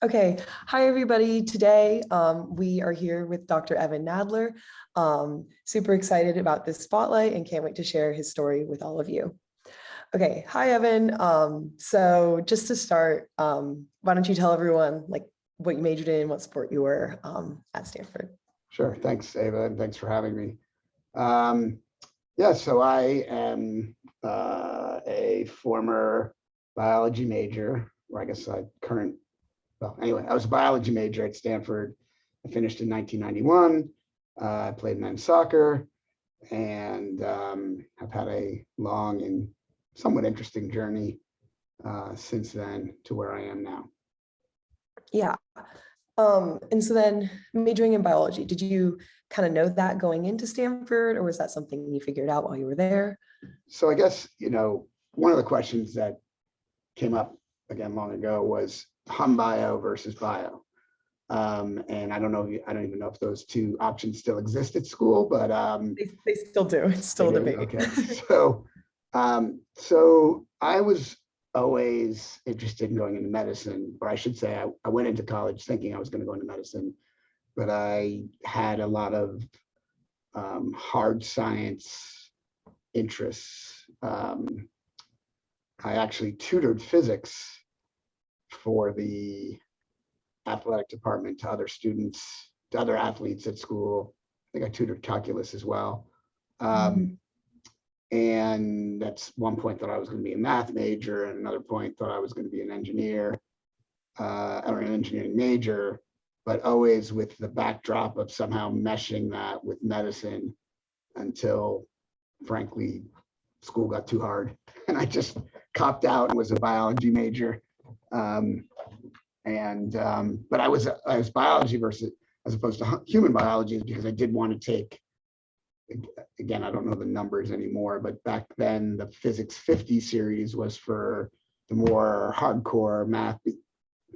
Okay, hi everybody. Today we are here with Dr. Evan Nadler. Super excited about this spotlight and can't wait to share his story with all of you. Okay, hi Evan. So just to start, why don't you tell everyone like what you majored in, what sport you were at Stanford? Sure. Thanks, Ava, and thanks for having me. Yeah, so I am a former biology major, or I guess I was a biology major at Stanford. I finished in 1991. I played men's soccer and have had a long and somewhat interesting journey since then to where I am now. Yeah. And so then majoring in biology, did you kind of know that going into Stanford, or was that something you figured out while you were there? So I guess, one of the questions that came up again long ago was hum bio versus bio. And I don't even know if those two options still exist at school, but They still do. It's still a debate. Okay. So I was always interested in going into medicine, or I should say I went into college thinking I was going to go into medicine, but I had a lot of hard science interests. I actually tutored physics for the athletic department to other students, to other athletes at school. I think I tutored calculus as well. And that's one point that I was going to be a math major, and another point thought I was going to be an engineer or an engineering major, but always with the backdrop of somehow meshing that with medicine until, frankly, school got too hard and I just copped out and was a biology major. But I was biology as opposed to human biology because I did want to take, again, I don't know the numbers anymore, but back then the physics 50 series was for the more hardcore math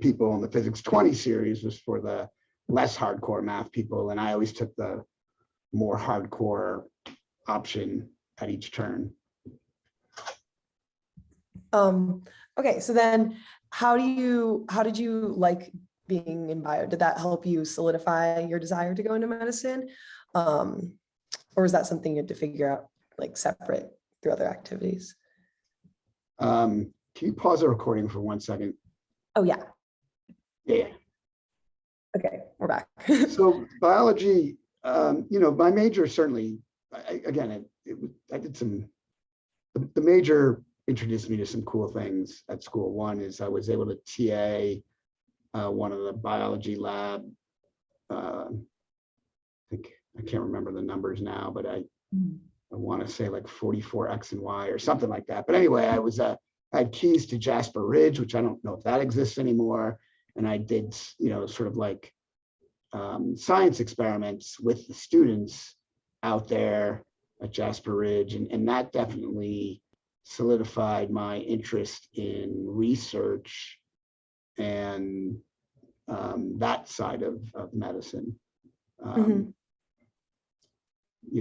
people, and the physics 20 series was for the less hardcore math people. And I always took the more hardcore option at each turn. Okay, so then how did you like being in bio? Did that help you solidify your desire to go into medicine? Or was that something you had to figure out like separate through other activities? Can you pause the recording for 1 second? Oh yeah. Yeah. Okay, we're back. So biology, my major certainly, I did the major introduced me to some cool things at school. One is I was able to TA one of the biology lab. I think I can't remember the numbers now, but I want to say like 44 X and Y or something like that. But anyway, I had keys to Jasper Ridge, which I don't know if that exists anymore. And I did, sort of like science experiments with the students out there at Jasper Ridge. And that definitely solidified my interest in research and that side of medicine. I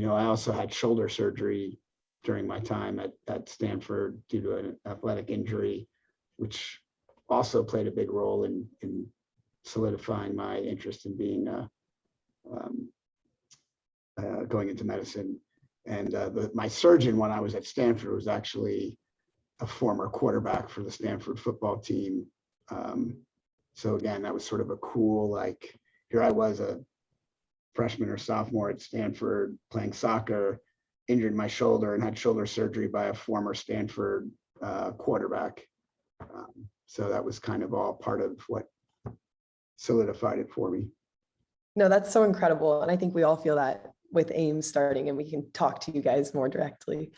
also had shoulder surgery during my time at Stanford due to an athletic injury, which also played a big role in solidifying my interest in being going into medicine. And my surgeon when I was at Stanford was actually a former quarterback for the Stanford football team. So again, that was sort of a cool, like, here I was a freshman or sophomore at Stanford playing soccer, injured my shoulder and had shoulder surgery by a former Stanford quarterback. So that was kind of all part of what solidified it for me. No, that's so incredible. And I think we all feel that with AIMS starting, and we can talk to you guys more directly.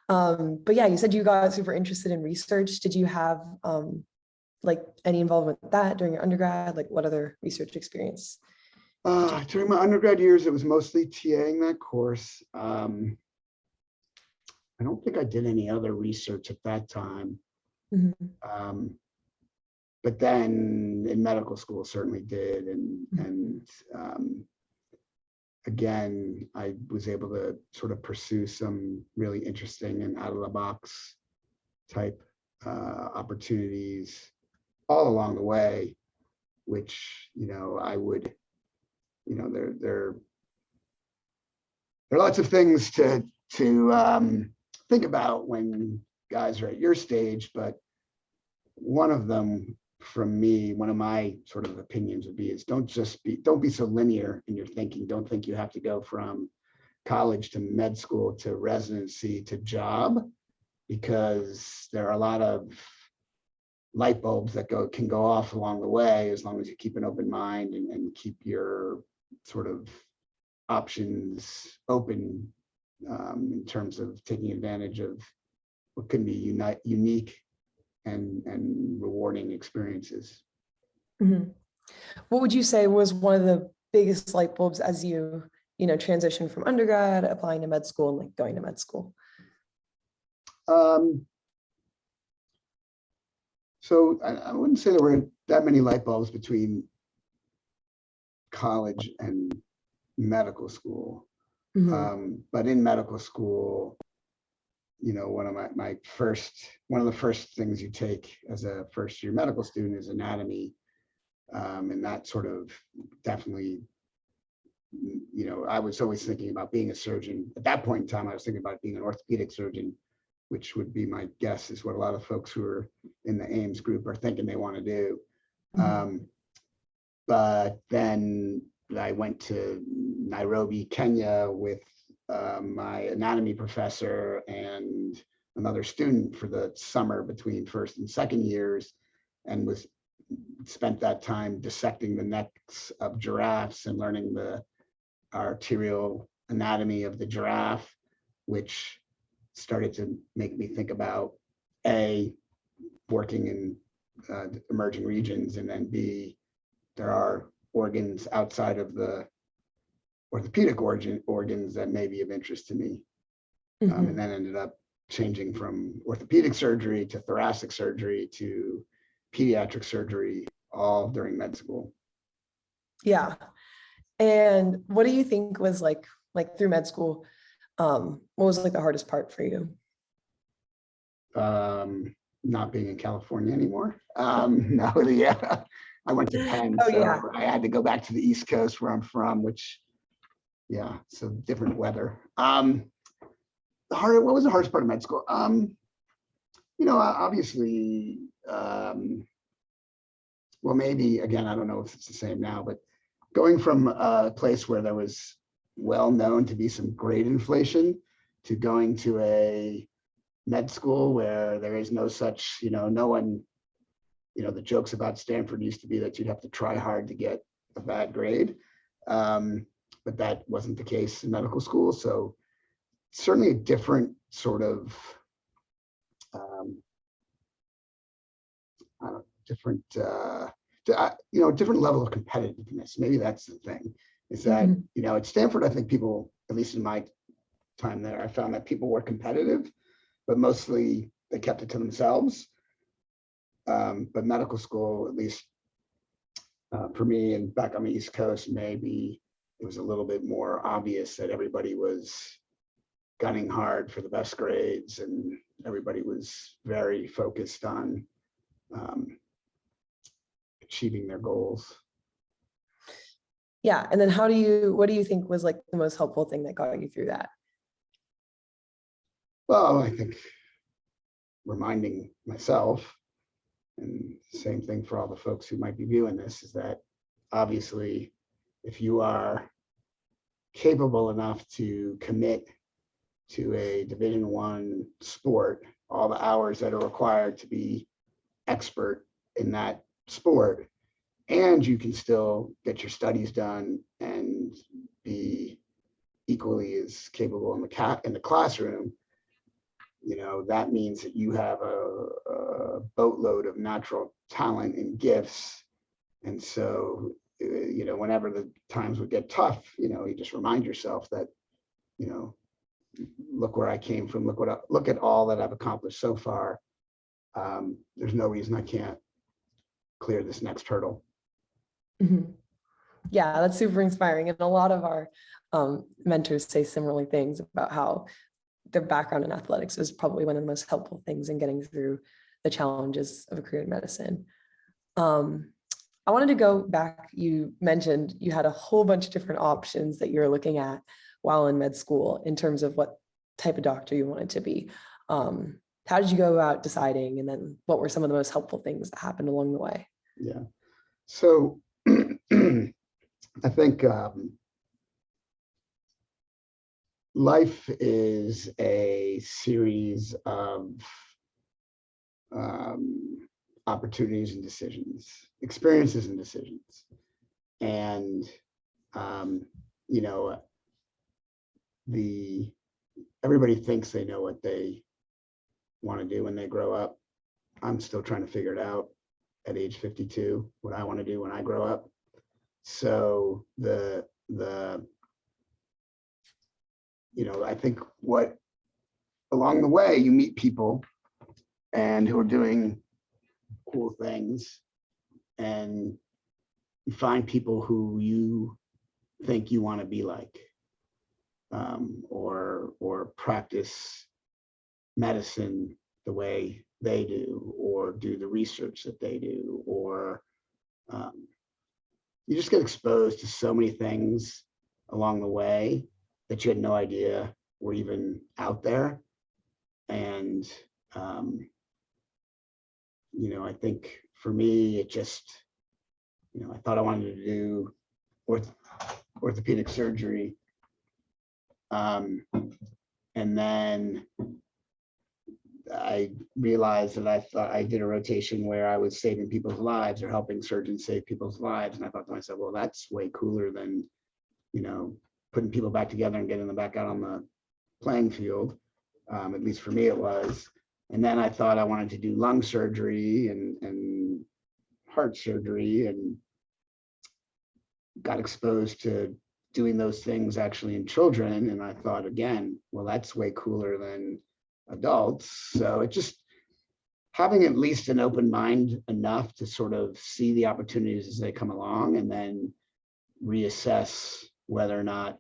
But yeah, you said you got super interested in research. Did you have like any involvement with that during your undergrad? Like what other research experience? During my undergrad years, it was mostly TAing that course. I don't think I did any other research at that time. But then in medical school certainly did. And again, I was able to sort of pursue some really interesting and out of the box type opportunities all along the way. which, I would, there are lots of things to think about when guys are at your stage, but one of them from me, one of my sort of opinions would be is don't be so linear in your thinking. Don't think you have to go from college to med school to residency to job, because there are a lot of light bulbs that can go off along the way, as long as you keep an open mind and keep your sort of options open, in terms of taking advantage of what can be unique and rewarding experiences. Mhm. What would you say was one of the biggest light bulbs as you transition from undergrad, applying to med school, and like going to med school? So I wouldn't say there were that many light bulbs between college and medical school. Mhm. But in medical school, one of one of the first things you take as a first year medical student is anatomy. And that sort of definitely, I was always thinking about being a surgeon. At that point in time, I was thinking about being an orthopedic surgeon, which would be my guess is what a lot of folks who are in the Ames group are thinking they want to do. But then I went to Nairobi, Kenya with my anatomy professor and another student for the summer between first and second years, and spent that time dissecting the necks of giraffes and learning the arterial anatomy of the giraffe, which started to make me think about working in emerging regions, and then B, there are organs outside of the orthopedic organs that may be of interest to me. And then ended up changing from orthopedic surgery to thoracic surgery to pediatric surgery, all during med school. Yeah. And what do you think was like through med school, what was like the hardest part for you? Not being in California anymore. No, yeah. I went to Penn, Oh, so yeah. I had to go back to the East Coast where I'm from, which, yeah, so different weather. What was the hardest part of med school? Obviously, well, maybe, again, I don't know if it's the same now, but going from a place where there was well known to be some grade inflation to going to a med school where there is no such, no one, the jokes about Stanford used to be that you'd have to try hard to get a bad grade. But that wasn't the case in medical school. So certainly a different sort of, different level of competitiveness. Maybe that's the thing, is that, at Stanford, I think people, at least in my time there, I found that people were competitive, but mostly they kept it to themselves. But medical school, at least for me and back on the East Coast, maybe it was a little bit more obvious that everybody was gunning hard for the best grades, and everybody was very focused on achieving their goals. Yeah. And then what do you think was like the most helpful thing that got you through that? Well, I think reminding myself, and same thing for all the folks who might be viewing this, is that obviously if you are capable enough to commit to a Division I sport, all the hours that are required to be expert in that sport, and you can still get your studies done and be equally as capable in the classroom, that means that you have a boatload of natural talent and gifts. And so, whenever the times would get tough, you just remind yourself that, look where I came from, look at all that I've accomplished so far. There's no reason I can't clear this next hurdle. Yeah, that's super inspiring. And a lot of our mentors say similar things about how their background in athletics is probably one of the most helpful things in getting through the challenges of a career in medicine. I wanted to go back. You mentioned you had a whole bunch of different options that you were looking at while in med school in terms of what type of doctor you wanted to be. How did you go about deciding? And then what were some of the most helpful things that happened along the way? Yeah. So I think life is a series of opportunities and decisions, experiences and decisions. And, you know, everybody thinks they know what they want to do when they grow up. I'm still trying to figure it out at age 52, what I want to do when I grow up. So I think what along the way you meet people and who are doing cool things, and you find people who you think you want to be like, or practice medicine the way they do, or do the research that they do, or you just get exposed to so many things along the way that you had no idea were even out there. And I think for me, it just, I thought I wanted to do orthopedic surgery. And then I realized that I thought I did a rotation where I was saving people's lives or helping surgeons save people's lives. And I thought to myself, well, that's way cooler than, putting people back together and getting them back out on the playing field. At least for me, it was. And then I thought I wanted to do lung surgery and heart surgery, and got exposed to doing those things actually in children. And I thought again, well, that's way cooler than adults. So it just, having at least an open mind enough to sort of see the opportunities as they come along, and then reassess whether or not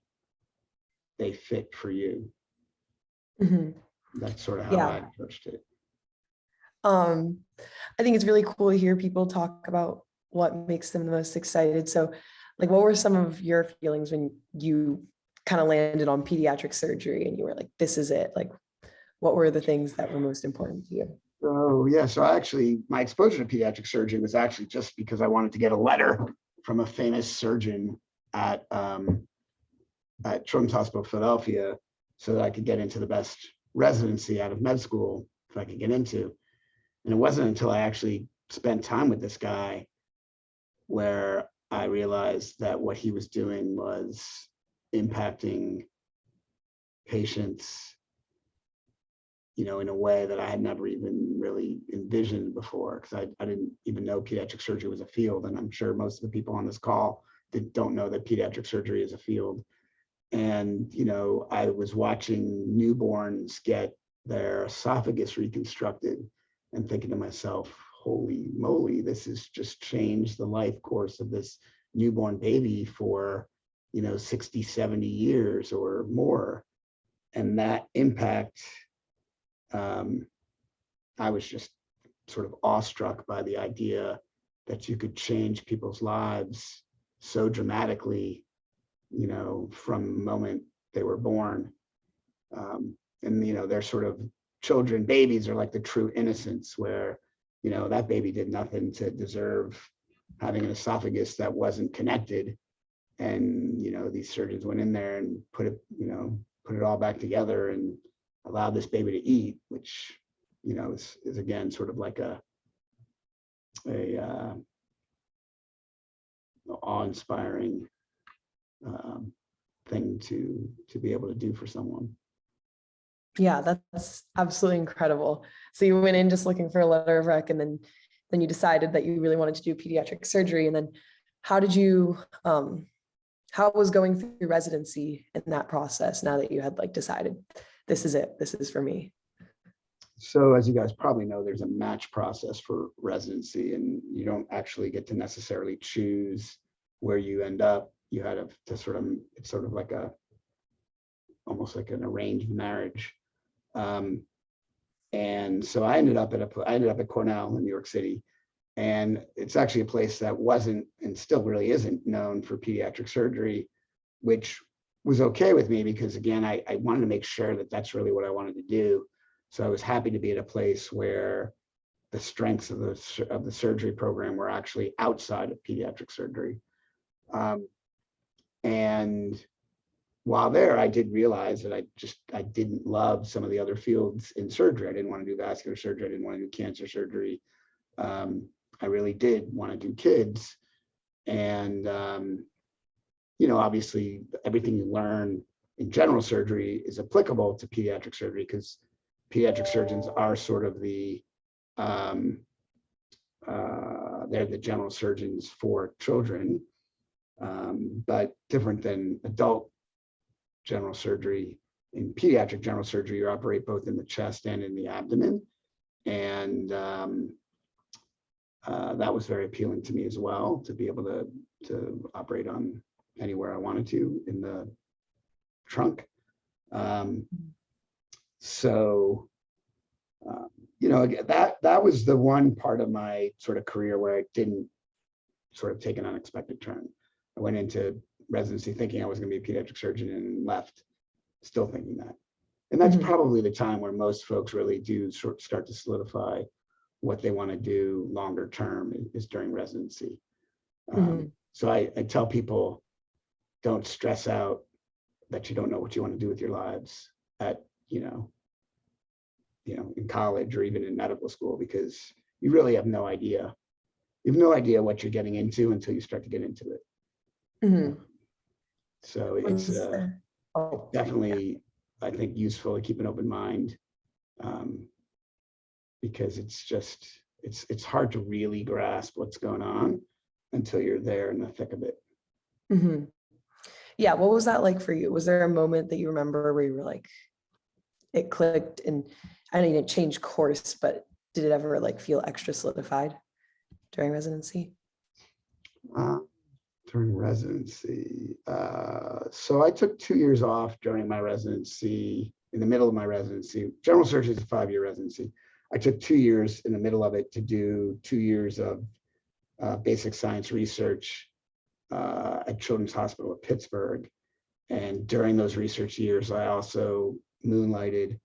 they fit for you. Mm-hmm. That's sort of how I approached it. I think it's really cool to hear people talk about what makes them the most excited. So like, what were some of your feelings when you kind of landed on pediatric surgery and you were like, this is it? Like, what were the things that were most important to you? Oh yeah, so my exposure to pediatric surgery was actually just because I wanted to get a letter from a famous surgeon at Children's Hospital Philadelphia, so that I could get into the best residency out of med school if I could get into. And it wasn't until I actually spent time with this guy where I realized that what he was doing was impacting patients, in a way that I had never even really envisioned before, because I didn't even know pediatric surgery was a field. And I'm sure most of the people on this call don't know that pediatric surgery is a field. And, I was watching newborns get their esophagus reconstructed and thinking to myself, holy moly, this has just changed the life course of this newborn baby for, 60, 70 years or more. And that impact, I was just sort of awestruck by the idea that you could change people's lives so dramatically, from the moment they were born. And, they're sort of children, babies are like the true innocence, where, that baby did nothing to deserve having an esophagus that wasn't connected. And, these surgeons went in there and put it all back together and allowed this baby to eat, which, is again, sort of like a awe-inspiring thing to be able to do for someone. Yeah, that's absolutely incredible. So you went in just looking for a letter of rec, and then you decided that you really wanted to do pediatric surgery. And then how did you, how was going through residency in that process now that you had like decided, this is it, this is for me? So as you guys probably know, there's a match process for residency, and you don't actually get to necessarily choose where you end up. You had to sort of, it's sort of like almost like an arranged marriage. And so I ended up at Cornell in New York City. And it's actually a place that wasn't and still really isn't known for pediatric surgery, which was okay with me because, again, I wanted to make sure that that's really what I wanted to do. So I was happy to be at a place where the strengths of the surgery program were actually outside of pediatric surgery. And while there, I did realize that I didn't love some of the other fields in surgery. I didn't want to do vascular surgery. I didn't want to do cancer surgery. I really did want to do kids. And, obviously everything you learn in general surgery is applicable to pediatric surgery because pediatric surgeons are sort of they're the general surgeons for children, but different than adult general surgery. In pediatric general surgery, you operate both in the chest and in the abdomen. And that was very appealing to me as well, to be able to operate on anywhere I wanted to in the trunk. That was the one part of my sort of career where I didn't sort of take an unexpected turn. I went into residency thinking I was going to be a pediatric surgeon and left still thinking that. And that's probably the time where most folks really do start to solidify what they want to do longer term is during residency. So I tell people, don't stress out that you don't know what you want to do with your lives at, in college or even in medical school, because you really have no idea. You have no idea what you're getting into until you start to get into it. So it's definitely, I think, useful to keep an open mind, because it's hard to really grasp what's going on until you're there in the thick of it. Yeah. What was that like for you? Was there a moment that you remember where you were like, it clicked, and I know you didn't change course, but did it ever like feel extra solidified during residency? During residency. So I took 2 years off during my residency, in the middle of my residency. General surgery is a 5-year residency. I took 2 years in the middle of it to do 2 years of basic science research at Children's Hospital of Pittsburgh. And during those research years, I also moonlighted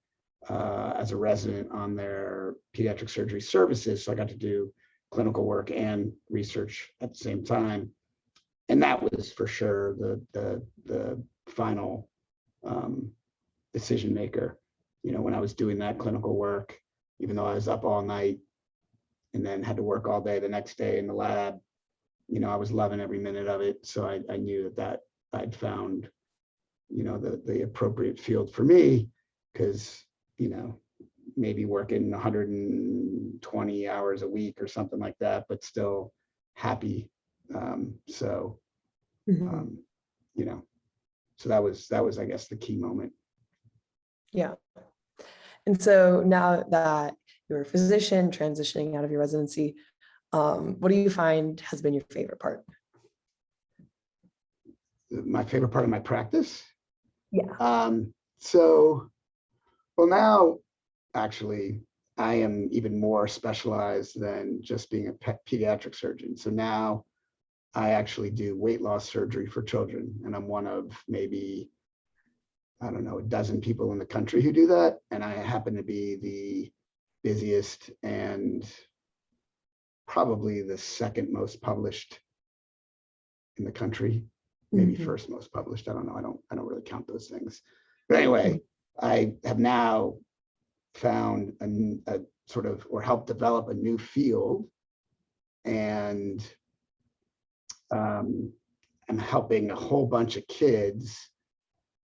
as a resident on their pediatric surgery services. So I got to do clinical work and research at the same time. And that was for sure the final decision maker. When I was doing that clinical work, even though I was up all night and then had to work all day the next day in the lab, I was loving every minute of it. So I knew that I'd found, the appropriate field for me, because, maybe working 120 hours a week or something like that, but still happy. So that was, I guess, the key moment. Yeah. And so now that you're a physician transitioning out of your residency, what do you find has been your favorite part? My favorite part of my practice? Yeah. Well, now, actually, I am even more specialized than just being a pediatric surgeon. So now I actually do weight loss surgery for children, and I'm one of maybe, I don't know, a dozen people in the country who do that. And I happen to be the busiest and probably the second most published in the country, maybe first most published. I don't know. I don't really count those things. But anyway, I have now found a sort of, or helped develop a new field, and I'm helping a whole bunch of kids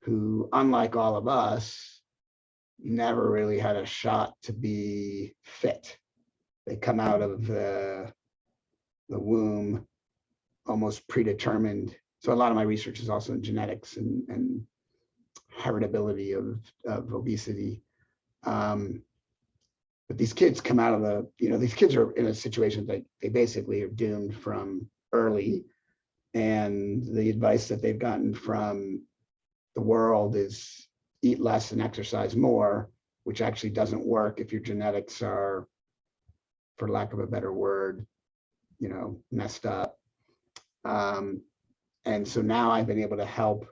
who, unlike all of us, never really had a shot to be fit. They come out of the womb almost predetermined. So a lot of my research is also in genetics and heritability of obesity. But these kids come out of these kids are in a situation that they basically are doomed from early. And the advice that they've gotten from the world is eat less and exercise more, which actually doesn't work if your genetics are, for lack of a better word, messed up. And so now I've been able to help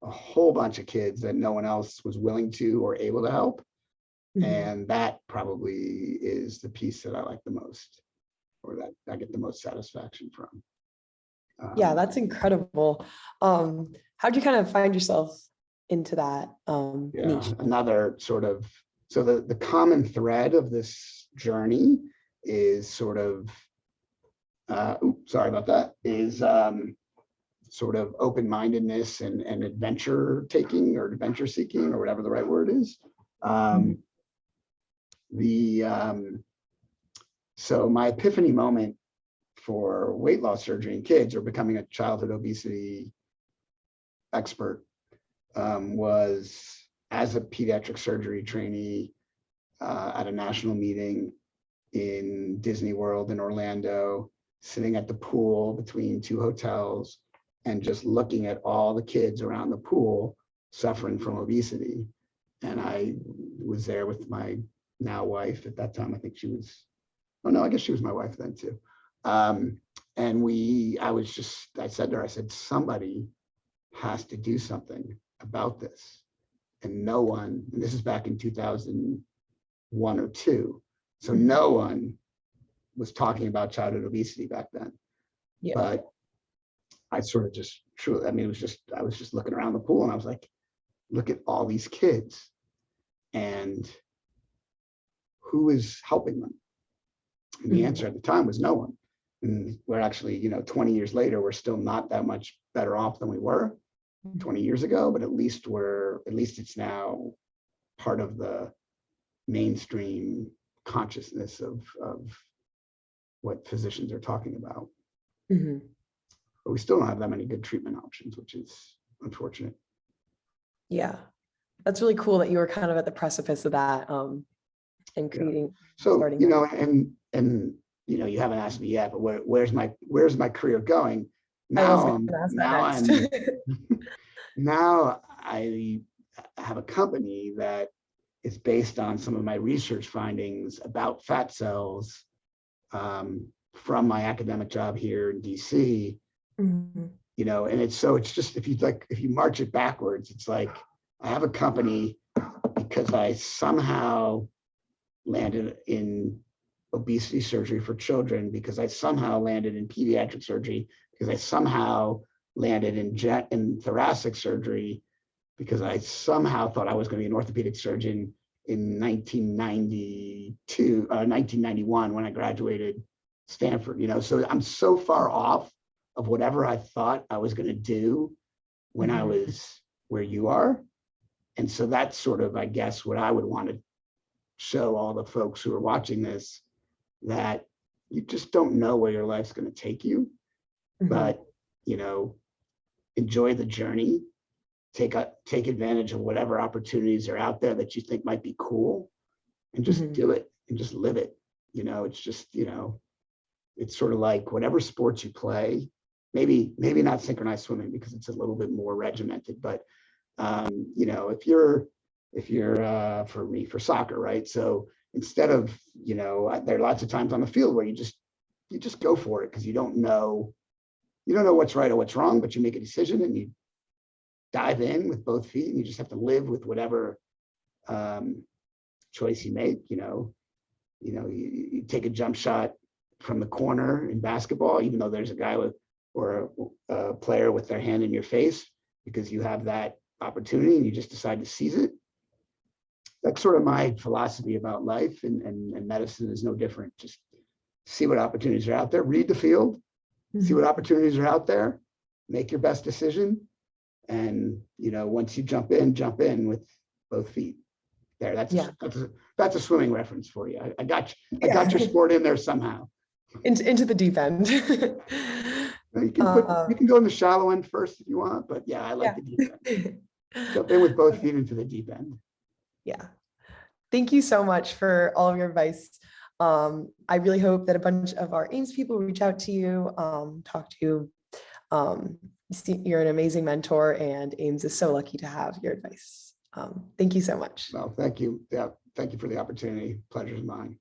a whole bunch of kids that no one else was willing to or able to help. Mhm. And that probably is the piece that I like the most, or that I get the most satisfaction from. Yeah, that's incredible. How'd you kind of find yourself into that niche? Another sort of, so the common thread of this journey is sort of, sorry about that, is sort of open-mindedness and adventure taking or adventure seeking or whatever the right word is. So my epiphany moment for weight loss surgery in kids or becoming a childhood obesity expert was as a pediatric surgery trainee at a national meeting in Disney World in Orlando, sitting at the pool between two hotels and just looking at all the kids around the pool suffering from obesity. And I was there with my now wife at that time. I think she was, oh no, I guess she was my wife then too. And I said to her, I said, somebody has to do something about this. And no one, and this is back in 2001 or two. So no one was talking about childhood obesity back then. Yeah. But I sort of just truly, I mean, I was just looking around the pool and I was like, look at all these kids and who is helping them? And the answer at the time was no one. And we're actually, 20 years later, we're still not that much better off than we were 20 years ago, but at least it's now part of the mainstream consciousness of what physicians are talking about. But we still don't have that many good treatment options, which is unfortunate. Yeah, that's really cool that you were kind of at the precipice of that and creating. So, and you haven't asked me yet, but where's my career going? Now I have a company that is based on some of my research findings about fat cells from my academic job here in DC. And it's just, if you march it backwards, it's like I have a company because I somehow landed in obesity surgery for children, because I somehow landed in pediatric surgery, because I somehow landed in thoracic surgery, because I somehow thought I was going to be an orthopedic surgeon in 1991 when I graduated Stanford. So I'm so far off of whatever I thought I was going to do when I was where you are. And so that's sort of, I guess, what I would want to show all the folks who are watching this, that you just don't know where your life's going to take you, but, enjoy the journey, take advantage of whatever opportunities are out there that you think might be cool, and just do it and just live it. It's just, it's sort of like whatever sports you play, maybe not synchronized swimming because it's a little bit more regimented, but if you're for soccer, right? So instead of, there are lots of times on the field where you just go for it because you don't know what's right or what's wrong, but you make a decision and you dive in with both feet, and you just have to live with whatever choice you make. You take a jump shot from the corner in basketball, even though there's a guy or a player with their hand in your face, because you have that opportunity and you just decide to seize it. That's sort of my philosophy about life, and medicine is no different. Just see what opportunities are out there, read the field, see what opportunities are out there, make your best decision. And, once you jump in with both feet there. That's a swimming reference for you. I got your sport in there somehow. Into the deep end. You can go in the shallow end first if you want, but yeah, I like the deep end. Jump in with both feet into the deep end. Yeah. Thank you so much for all of your advice. I really hope that a bunch of our AIMS people reach out to you, talk to you. You're an amazing mentor, and AIMS is so lucky to have your advice. Thank you so much. Well, thank you. Yeah, thank you for the opportunity. Pleasure's mine.